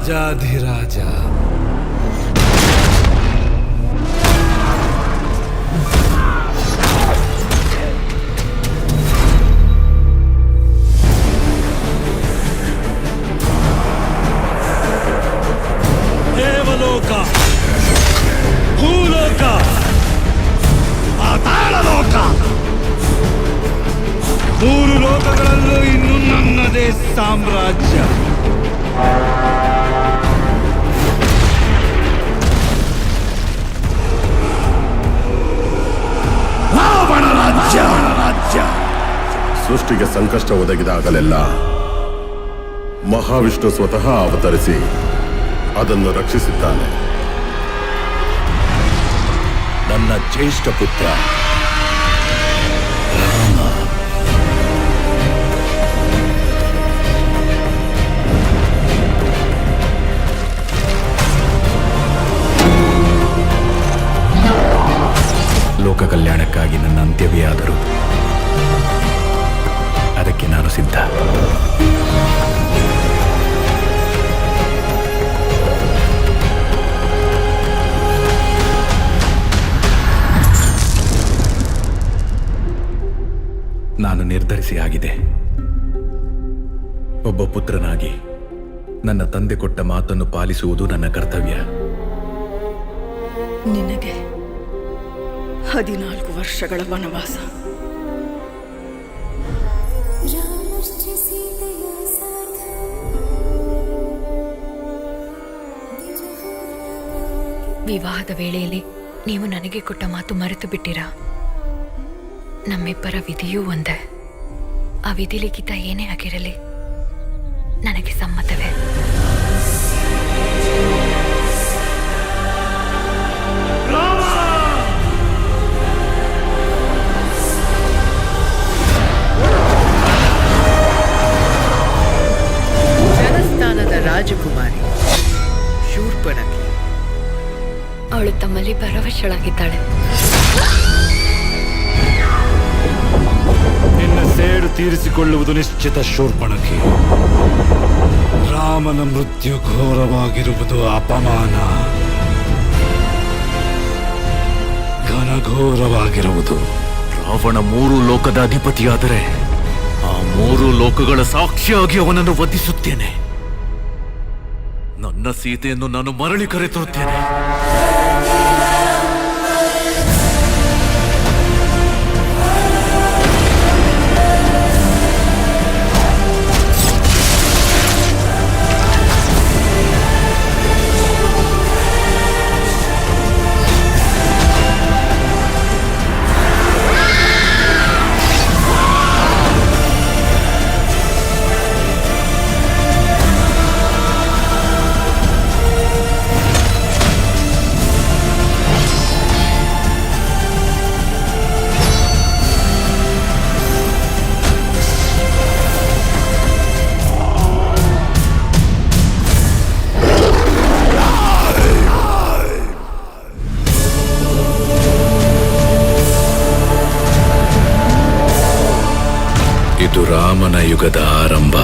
ರಾಜಾಧಿರಾಜ. ದೇವಲೋಕ, ಭೂಲೋಕ, ಪಾತಾಳಲೋಕ, ಮೂರು ಲೋಕಗಳಲ್ಲೂ ಇನ್ನು ನನ್ನದೇ ಸಾಮ್ರಾಜ್ಯ. ರಾವಣ ರಾಜ್ಯ. ಸೃಷ್ಟಿಗೆ ಸಂಕಷ್ಟ ಒದಗಿದಾಗಲೆಲ್ಲ ಮಹಾವಿಷ್ಣು ಸ್ವತಃ ಅವತರಿಸಿ ಅದನ್ನು ರಕ್ಷಿಸಿದ್ದಾನೆ. ನನ್ನ ಜ್ಯೇಷ್ಠ ಪುತ್ರ ರಾಮ. ಲೋಕ ಕಲ್ಯಾಣಕ್ಕಾಗಿ ನನ್ನ ಅಂತ್ಯವೇ ಆದರೂ ಅದಕ್ಕೆ ನಾನು ಸಿದ್ಧ. ನಾನು ನಿರ್ಧರಿಸಿ ಆಗಿದೆ. ಒಬ್ಬ ಪುತ್ರನಾಗಿ ನನ್ನ ತಂದೆ ಕೊಟ್ಟ ಮಾತನ್ನು ಪಾಲಿಸುವುದು ನನ್ನ ಕರ್ತವ್ಯ. ನಿನಗೆ 14 ವರ್ಷಗಳ ವನವಾಸ. ವಿವಾಹದ ವೇಳೆಯಲ್ಲಿ ನೀವು ನನಗೆ ಕೊಟ್ಟ ಮಾತು ಮರೆತು ಬಿಟ್ಟಿರಾ? ನಮ್ಮಿಬ್ಬರ ವಿಧಿಯೂ ಒಂದೇ. ಆ ವಿಧಿ ಲಿಖಿತ ಏನೇ ಆಗಿರಲಿ ನನಗೆ ಸಮ್ಮತವೇ. ಜನಸ್ಥಾನದ ರಾಜಕುಮಾರಿ ಶೂರ್ಪಣಖಿ. ಅವಳು ತಮ್ಮಲ್ಲಿ ಪರವಶಳಾಗಿದ್ದಾಳೆ. ನಿನ್ನ ಸೇಡು ತೀರಿಸಿಕೊಳ್ಳುವುದು ನಿಶ್ಚಿತ ಶೂರ್ಪಣಖಿ. ರಾಮನ ಮೃತ್ಯು ಘೋರವಾಗಿರುವುದು ಅಪಮಾನ, ಘನಘೋರವಾಗಿರುವುದು. ರಾವಣ 3 ಲೋಕದ ಅಧಿಪತಿಯಾದರೆ ಆ 3 ಲೋಕಗಳ ಸಾಕ್ಷಿಯಾಗಿ ಅವನನ್ನು ವಧಿಸುತ್ತೇನೆ. ನನ್ನ ಸೀತೆಯನ್ನು ನಾನು ಮರಳಿ ಕರೆತರುತ್ತೇನೆ. ಇದು ರಾಮನ ಯುಗದ ಆರಂಭ.